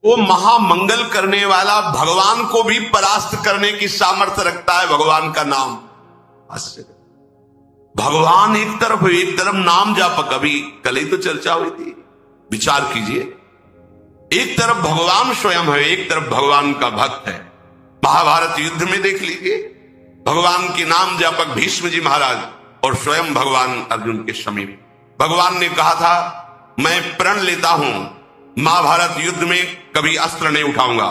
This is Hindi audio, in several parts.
वो महामंगल करने वाला भगवान को भी परास्त करने की सामर्थ्य रखता है भगवान का नाम। भगवान एक तरफ नाम जापक, अभी कल ही तो चर्चा हुई थी, विचार कीजिए। एक तरफ भगवान स्वयं है, एक तरफ भगवान का भक्त है। महाभारत युद्ध में देख लीजिए, भगवान के नाम जापक भीष्म जी महाराज और स्वयं भगवान अर्जुन के समीप। भगवान ने कहा था मैं प्रण लेता हूं, महाभारत युद्ध में कभी अस्त्र नहीं उठाऊंगा।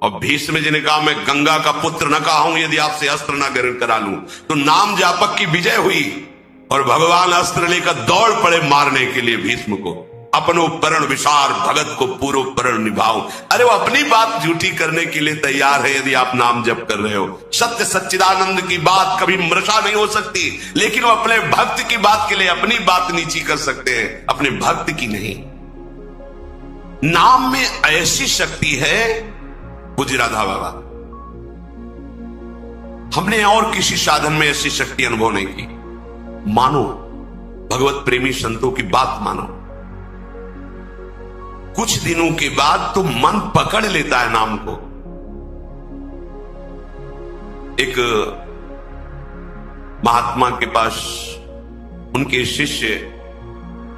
और भीष्म जी ने कहा मैं गंगा का पुत्र न कहा हूं यदि आपसे अस्त्र न ग्रहण करा लूं। तो नाम जापक की विजय हुई और भगवान अस्त्र लेकर दौड़ पड़े मारने के लिए भीष्म को। अपनो प्रण विशार भगत को पूरो प्रण निभाओ। अरे वो अपनी बात झूठी करने के लिए तैयार है यदि आप नाम जप कर रहे हो। सत्य सच्चिदानंद की बात कभी मृषा नहीं हो सकती, लेकिन वो अपने भक्त की बात के लिए अपनी बात नीची कर सकते हैं, अपने भक्त की नहीं। नाम में ऐसी शक्ति है पूज्य राधा बाबा, हमने और किसी साधन में ऐसी शक्ति अनुभव नहीं की। मानो भगवत प्रेमी संतों की बात मानो, कुछ दिनों के बाद तो मन पकड़ लेता है नाम को। एक महात्मा के पास उनके शिष्य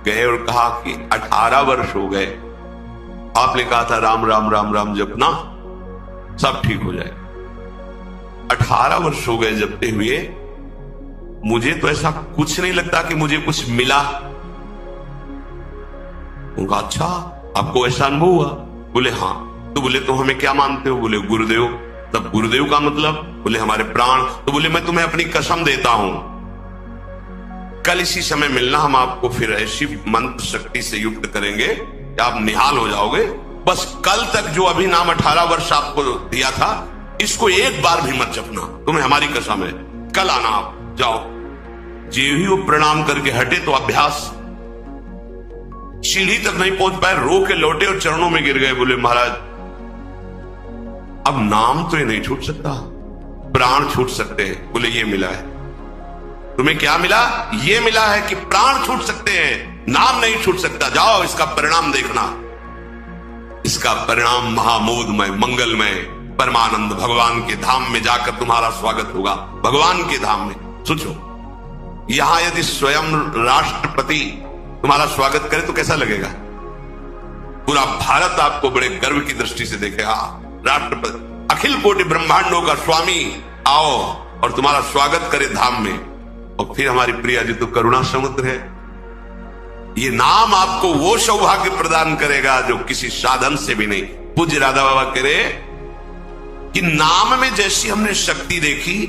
गए और कहा कि 18 वर्ष हो गए, आपने कहा था राम राम राम राम जपना सब ठीक हो जाए। 18 वर्ष हो गए जपते हुए, मुझे तो ऐसा कुछ नहीं लगता कि मुझे कुछ मिला। उनका अच्छा आपको ऐसा अनुभव हुआ? बोले हाँ। तो बोले तो हमें क्या मानते हो? बोले गुरुदेव। तब गुरुदेव का मतलब? बोले हमारे प्राण। तो बोले मैं तुम्हें अपनी कसम देता हूं, कल इसी समय मिलना, हम आपको फिर ऐसी मंत्र शक्ति से युक्त करेंगे कि आप निहाल हो जाओगे। बस कल तक जो अभी नाम 18 वर्ष आपको दिया था, इसको एक बार भी मत जपना, तुम्हें हमारी कसम है। कल आना, आप जाओ। जे ही वो प्रणाम करके हटे तो अभ्यास, सीढ़ी तक नहीं पहुंच पाए, रो के लौटे और चरणों में गिर गए। बोले महाराज अब नाम तो ये नहीं छूट सकता, प्राण छूट सकते हैं। बोले ये मिला है तुम्हें। क्या मिला? ये मिला है कि प्राण छूट सकते हैं, नाम नहीं छूट सकता। जाओ इसका परिणाम देखना। इसका परिणाम महामोदमय मंगलमय परमानंद भगवान के धाम में जाकर तुम्हारा स्वागत होगा। भगवान के धाम में सोचो, यहां यदि स्वयं राष्ट्रपति तुम्हारा स्वागत करे तो कैसा लगेगा? पूरा भारत आपको बड़े गर्व की दृष्टि से देखेगा। राष्ट्रपति अखिल कोटि ब्रह्मांडों का स्वामी आओ और तुम्हारा स्वागत करे धाम में। और फिर हमारी प्रिया जी तो करुणा समुद्र है। ये नाम आपको वो सौभाग्य प्रदान करेगा जो किसी साधन से भी नहीं। पूज्य राधा बाबा कह रहे कि नाम में जैसी हमने शक्ति देखी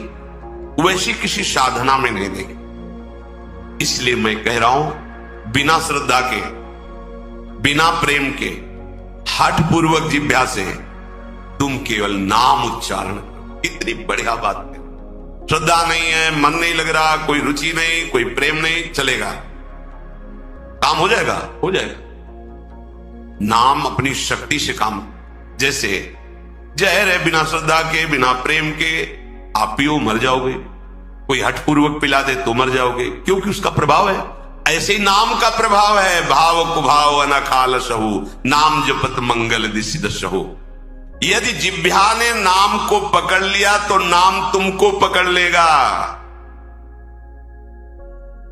वैसी किसी साधना में नहीं देखी। इसलिए मैं कह रहा हूं, बिना श्रद्धा के, बिना प्रेम के, हठ पूर्वक जिह्वा से तुम केवल नाम उच्चारण करो। कितनी बढ़िया बात है। श्रद्धा नहीं है, मन नहीं लग रहा, कोई रुचि नहीं, कोई प्रेम नहीं, चलेगा, काम हो जाएगा, हो जाएगा। नाम अपनी शक्ति से काम, जैसे जहर है, बिना श्रद्धा के, बिना प्रेम के आप पियो मर जाओगे। कोई हठपूर्वक पिला दे तो मर जाओगे, क्योंकि उसका प्रभाव है। ऐसे ही नाम का प्रभाव है। भाव कुभाव अनखाल सहु, नाम जपत मंगल दिसि दसहु। यदि जिह्वा ने नाम को पकड़ लिया तो नाम तुमको पकड़ लेगा।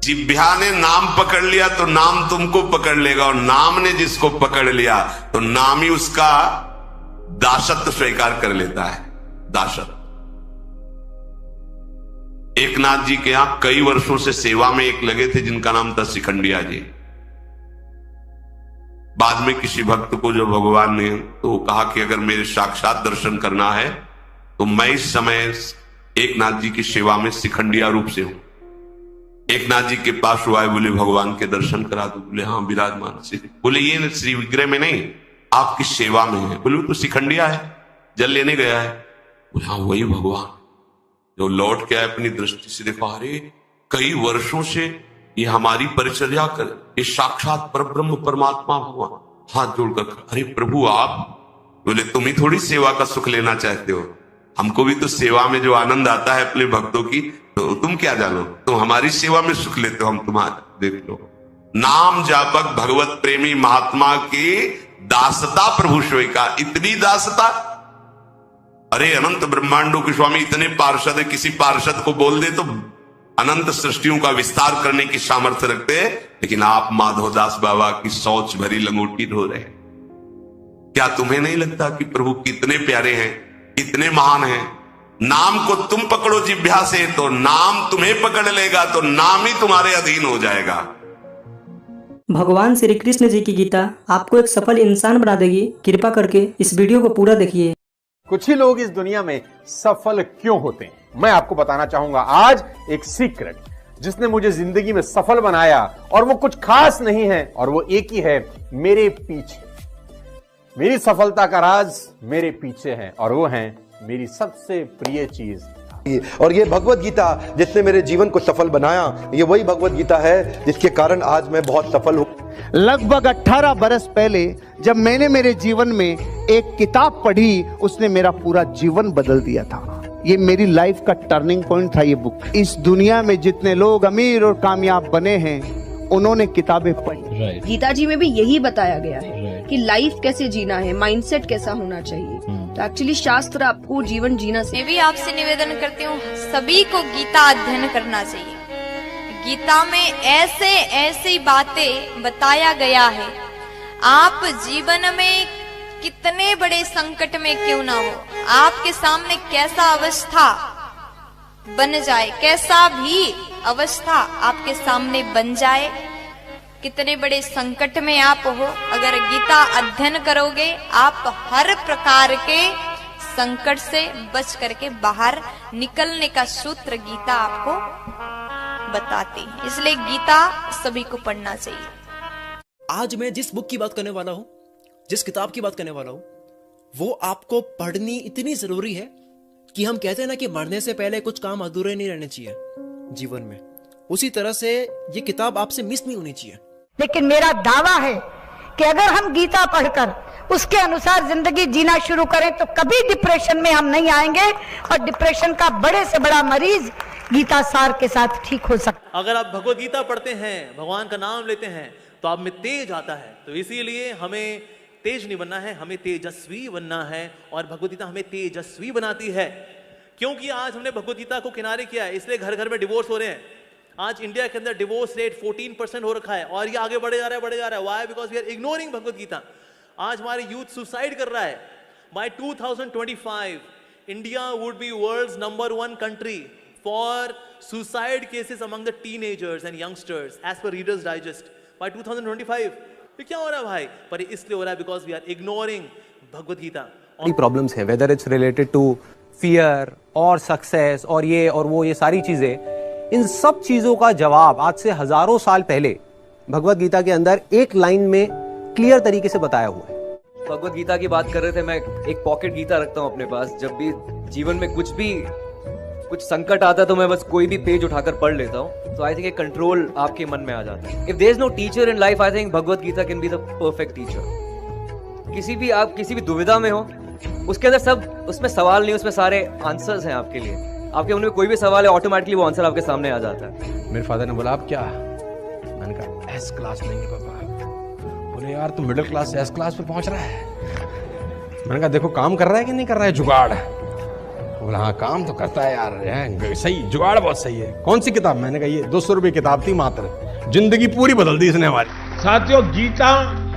जिह्वा ने नाम पकड़ लिया तो नाम तुमको पकड़ लेगा, और नाम ने जिसको पकड़ लिया तो नाम ही उसका दासत्व स्वीकार कर लेता है। दासत्व। एकनाथ जी के यहां कई वर्षों से सेवा में एक लगे थे जिनका नाम था शिखंडिया जी। बाद में किसी भक्त को जो भगवान ने तो कहा कि अगर मेरे साक्षात दर्शन करना है तो मैं इस समय एकनाथ जी की सेवा में शिखंडिया रूप से हूं। एकनाथ जी के पास हुआ है, बोले भगवान के दर्शन करा दो। बोले हाँ विराजमान से। बोले ये श्री विग्रह में नहीं, आपकी सेवा में है। बोले वो तो शिखंडिया है, जल लेने गया है। बोले हाँ वही भगवान। जो लौट के आए अपनी दृष्टि से देखा, अरे कई वर्षों से ये हमारी परिचर्या कर, ये साक्षात परब्रह्म परमात्मा भगवान। हाथ जोड़कर, अरे प्रभु आप। बोले तुम ही थोड़ी सेवा का सुख लेना चाहते हो, हमको भी तो सेवा में जो आनंद आता है अपने भक्तों की, तो तुम क्या जानो, तुम हमारी सेवा में सुख लेते हो, हम तुम्हारा देख लो। नाम जापक भगवत प्रेमी महात्मा की दासता प्रभु श्वेका, इतनी दासता। अरे अनंत ब्रह्मांडों के स्वामी इतने पार्षद है, किसी पार्षद को बोल दे तो अनंत सृष्टियों का विस्तार करने की सामर्थ्य रखते हैं, लेकिन आप माधवदास बाबा की सोच भरी लंगोटी ढो रहे हैं। क्या तुम्हें नहीं लगता कि प्रभु कितने प्यारे हैं, कितने महान हैं? नाम को तुम पकड़ो जिह्वा से तो नाम तुम्हें पकड़ लेगा, तो नाम ही तुम्हारे अधीन हो जाएगा। भगवान श्री कृष्ण जी की गीता आपको एक सफल इंसान बना देगी। कृपा करके इस वीडियो को पूरा देखिए। कुछ ही लोग इस दुनिया में सफल क्यों होते हैं, मैं आपको बताना चाहूंगा आज एक सीक्रेट जिसने मुझे जिंदगी में सफल बनाया, और वो कुछ खास नहीं है, और वो एक ही है, मेरे पीछे। मेरी सफलता का राज मेरे पीछे है, और वो है मेरी सबसे प्रिय चीज। और ये भगवत गीता जिसने मेरे जीवन को सफल बनाया, ये वही भगवत गीता है जिसके कारण आज मैं बहुत सफल हूँ। लगभग 18 बरस पहले जब मैंने मेरे जीवन में एक किताब पढ़ी, उसने मेरा पूरा जीवन बदल दिया था। ये मेरी लाइफ का टर्निंग पॉइंट था ये बुक। इस दुनिया में जितने लोग अमीर और कामयाब बने हैं, उन्होंने किताबें पढ़ी। गीता जी में भी यही बताया गया है कि लाइफ कैसे जीना है, माइंडसेट कैसा होना चाहिए। तो एक्चुअली शास्त्र आपको जीवन जीना मैं भी आपसे निवेदन करती हूँ, सभी को गीता अध्ययन करना चाहिए। गीता में ऐसे ऐसी बातें बताया गया है, आप जीवन में कितने बड़े संकट में क्यों ना हो, आपके सामने कैसा अवस्था बन जाए, कैसा भी अवस्था आपके सामने बन जाए, कितने बड़े संकट में आप हो, अगर गीता अध्ययन करोगे आप हर प्रकार के संकट से बच करके बाहर निकलने का सूत्र गीता आपको बताती है। इसलिए गीता सभी को पढ़ना चाहिए। आज मैं जिस बुक की बात करने वाला हूं, जिस किताब की बात करने वाला हूं, वो आपको पढ़नी इतनी जरूरी है कि हम कहते हैं ना कि मरने से पहले कुछ काम अधूरे नहीं रहने चाहिए जीवन में, उसी तरह से ये किताब आपसे मिस नहीं होनी चाहिए। लेकिन मेरा दावा है कि अगर हम गीता पढ़कर उसके अनुसार जिंदगी जीना शुरू करें तो कभी डिप्रेशन में हम नहीं आएंगे, और डिप्रेशन का बड़े से बड़ा मरीज गीता सार के साथ ठीक हो सकता। अगर आप भगवत गीता पढ़ते हैं, भगवान का नाम लेते हैं, तो आप में तेज आता है। तो इसीलिए हमें तेज नहीं बनना है, हमें तेजस्वी बनना है, और भगवत गीता हमें तेजस्वी बनाती है। क्योंकि आज हमने भगवत गीता को किनारे किया है, इसलिए घर घर में डिवोर्स हो रहे हैं। आज इंडिया के अंदर डिवोर्स रेट 14% हो रखा है, और ये आगे बढ़े जा रहा है, बढ़े जा रहा है। Why? Because we are ignoring Bhagavad Gita. आज हमारे यूथ सुसाइड कर रहा है। By 2025 India would be world's number 1 country for suicide cases among the teenagers and youngsters as per Reader's Digest by 2025। ये क्या हो रहा है भाई? पर इसलिए हो रहा है because we are ignoring Bhagavad Gita. Problems हैं, whether it's related to fear और सक्सेस और ये और वो, ये सारी चीजें, इन सब चीजों का जवाब आज से हजारों साल पहले भगवत गीता के अंदर एक लाइन में क्लियर तरीके से बताया हुआ है। भगवत गीता की बात कर रहे थे, मैं एक पॉकेट गीता रखता हूँ अपने पास। जब भी जीवन में कुछ संकट आता है तो मैं बस कोई भी पेज उठाकर पढ़ लेता हूँ, तो आई थिंक एक कंट्रोल आपके मन में आ जाता है। If there is no teacher in life, I think Bhagavad Gita can be the perfect teacher. आप किसी भी दुविधा में हो, उसके अंदर सब, उसमें सवाल नहीं, उसमें सारे आंसर्स हैं आपके लिए। आपके मन में कोई भी सवाल है, ऑटोमेटिकली वो आंसर आपके सामने आ जाता है। मेरे फादर ने बोला, आप क्या? मैंने कहा एस क्लास लेंगे पापा। बोले यार तू मिडिल क्लास से एस क्लास पे पहुंच रहा है। मैंने कहा देखो काम कर रहा है कि नहीं कर रहा है जुगाड़। बोला हाँ काम तो करता है यार, सही जुगाड़ बहुत सही है। कौन सी किताब? मैंने कहा ये 200 रुपये किताब थी मात्र, जिंदगी पूरी बदल दी इसने हमारी। साथियों, गीता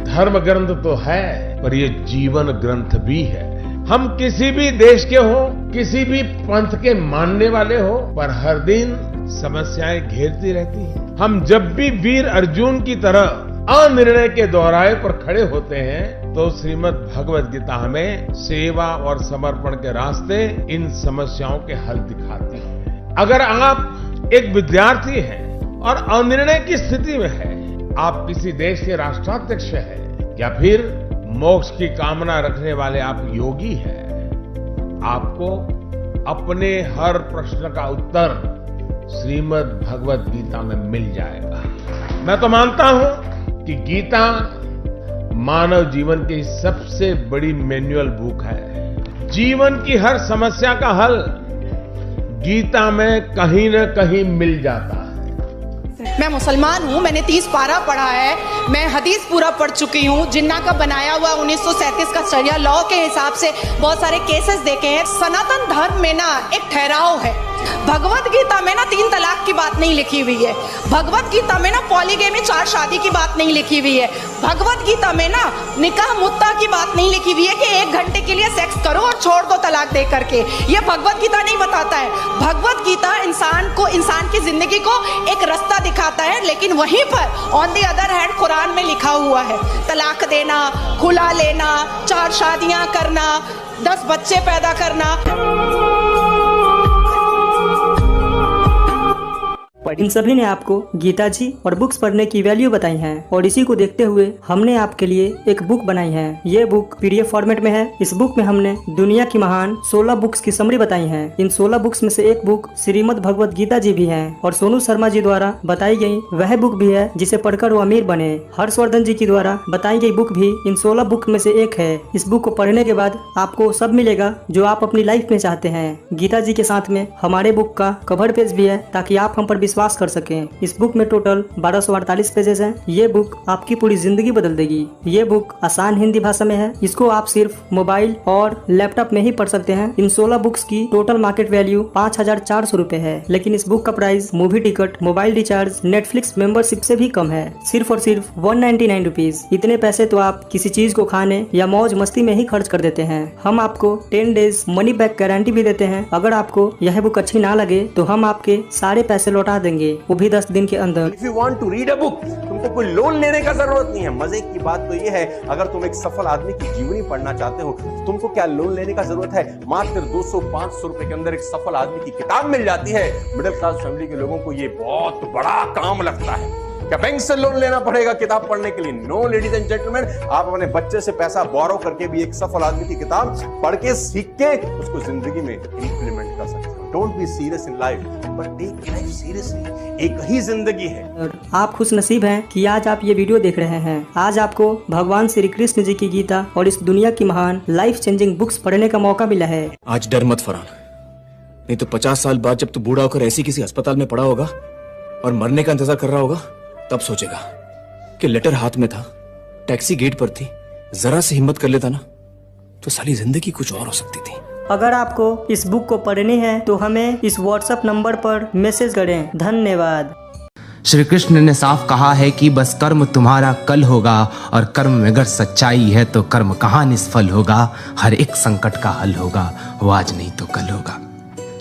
धर्म ग्रंथ तो है, पर ये जीवन ग्रंथ भी है। हम किसी भी देश के हो, किसी भी पंथ के मानने वाले हो, पर हर दिन समस्याएं घेरती रहती हैं। हम जब भी वीर अर्जुन की तरह अनिर्णय के दोहराए पर खड़े होते हैं, तो श्रीमद् भगवत गीता हमें सेवा और समर्पण के रास्ते इन समस्याओं के हल दिखाती है। अगर आप एक विद्यार्थी हैं और अनिर्णय की स्थिति में है, आप किसी देश के राष्ट्राध्यक्ष हैं, या फिर मोक्ष की कामना रखने वाले आप योगी हैं, आपको अपने हर प्रश्न का उत्तर श्रीमद् भगवत गीता में मिल जाएगा। मैं तो मानता हूं कि गीता मानव जीवन की सबसे बड़ी मैनुअल बुक है। जीवन की हर समस्या का हल गीता में कहीं न कहीं मिल जाता है। मैं मुसलमान हूँ, मैंने 30 पारा पढ़ा है, मैं हदीस पूरा पढ़ चुकी हूँ, जिन्ना का बनाया हुआ 1937 का शरिया लॉ के हिसाब से बहुत सारे केसेस देखे हैं। सनातन धर्म में ना एक ठहराव है। भगवत गीता में ना 3 तलाक की बात नहीं लिखी हुई है। भगवत गीता में ना पॉलीगेमी 4 शादी की बात नहीं लिखी हुई है। भगवत गीता में ना निकाह मुत्ता की बात नहीं लिखी हुई है कि 1 घंटे के लिए सेक्स करो और छोड़ दो तलाक दे करके। ये भगवत गीता नहीं बताता है। भगवत गीता इंसान की जिंदगी को एक रास्ता दिखाता है, लेकिन वहीं पर on the other hand Quran में लिखा हुआ है तलाक देना, खुला लेना, 4 शादियां करना, 10 बच्चे पैदा करना। इन सभी ने आपको गीता जी और बुक्स पढ़ने की वैल्यू बताई है और इसी को देखते हुए हमने आपके लिए एक बुक बनाई है। ये बुक पीडीएफ फॉर्मेट में है। इस बुक में हमने दुनिया की महान 16 बुक्स की समरी बताई है। इन 16 बुक्स में से एक बुक श्रीमद् भगवत गीता जी भी है और सोनू शर्मा जी द्वारा बताई गई वह बुक भी है जिसे पढ़कर वो अमीर बने। हर्षवर्धन जी की द्वारा बताई गई बुक भी इन 16 बुक में से एक है। इस बुक को पढ़ने के बाद आपको सब मिलेगा जो आप अपनी लाइफ में चाहते हैं। गीता जी के साथ में हमारे बुक का कवर पेज भी है ताकि आप हम पर विश्वास कर सकें। इस बुक में टोटल 1248 पेजेस हैं। ये बुक आपकी पूरी जिंदगी बदल देगी। ये बुक आसान हिंदी भाषा में है। इसको आप सिर्फ मोबाइल और लैपटॉप में ही पढ़ सकते हैं। इन 16 बुक्स की टोटल मार्केट वैल्यू 5400 रुपए है, लेकिन इस बुक का price movie ticket, mobile recharge, Netflix membership से भी कम है। सिर्फ और सिर्फ 199 रुपीज। इतने पैसे तो आप किसी चीज को खाने या मौज मस्ती में ही खर्च कर देते हैं। हम आपको 10 डेज मनी बैक गारंटी भी देते हैं। अगर आपको यह बुक अच्छी ना लगे तो हम आपके सारे पैसे लौटा देंगे, वो भी 10 दिन के अंदर। If you want to read a book, तुमको कोई लोन लेने का जरूरत नहीं है। मजे की बात तो ये है, अगर तुम एक सफल आदमी की जीवनी पढ़ना चाहते हो तो तुमको क्या लोन लेने का जरूरत है। मात्र 200-500 रुपए के अंदर एक सफल आदमी की किताब मिल जाती है। मिडिल क्लास फैमिली के लोगों को ये बहुत बड़ा काम लगता है। क्या बैंक से लोन लेना पड़ेगा किताब पढ़ने के लिए? नो लेडीज एंड जेंटलमैन, आप अपने बच्चे से पैसा बोरो करके भी एक सफल आदमी की किताब पढ़ के सीख के उसको जिंदगी में इंप्लीमेंट कर सकते हो। Don't be serious in life but take life seriously. एक ही जिंदगी है। आप खुश नसीब हैं कि आज आप ये वीडियो देख रहे हैं। आज आपको भगवान श्री कृष्ण जी की गीता और इस दुनिया की महान लाइफ चेंजिंग बुक्स पढ़ने का मौका मिला है। आज डर मत फरहान, नहीं तो 50 साल बाद जब तू बूढ़ा होकर ऐसी किसी अस्पताल में पड़ा होगा और मरने का इंतजार कर रहा होगा, तब सोचेगा कि लेटर हाथ में था, टैक्सी गेट पर थी, जरा से हिम्मत कर लेता ना तो साली जिंदगी कुछ और हो सकती थी। अगर आपको इस बुक को पढ़नी है तो हमें इस व्हाट्सएप नंबर पर मैसेज करें। धन्यवाद। श्री कृष्ण ने साफ कहा है कि बस कर्म तुम्हारा कल होगा और कर्म में अगर सच्चाई है तो कर्म कहाँ निष्फल होगा। हर एक संकट का हल होगा, वो आज नहीं तो कल होगा।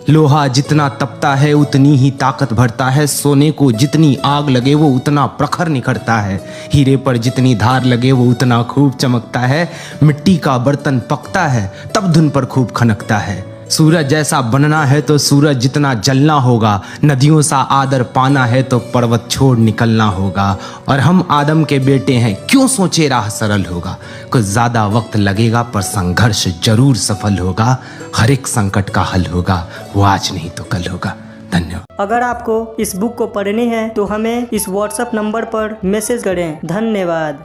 लोहा जितना तपता है उतनी ही ताकत भरता है। सोने को जितनी आग लगे वो उतना प्रखर निखरता है। हीरे पर जितनी धार लगे वो उतना खूब चमकता है। मिट्टी का बर्तन पकता है तब धुन पर खूब खनकता है। सूरज जैसा बनना है तो सूरज जितना जलना होगा। नदियों सा आदर पाना है तो पर्वत छोड़ निकलना होगा। और हम आदम के बेटे हैं, क्यों सोचे राह सरल होगा। कुछ ज्यादा वक्त लगेगा पर संघर्ष जरूर सफल होगा। हर एक संकट का हल होगा, वो आज नहीं तो कल होगा। धन्यवाद। अगर आपको इस बुक को पढ़नी है तो हमें इस व्हाट्सएप नंबर पर मैसेज करें। धन्यवाद।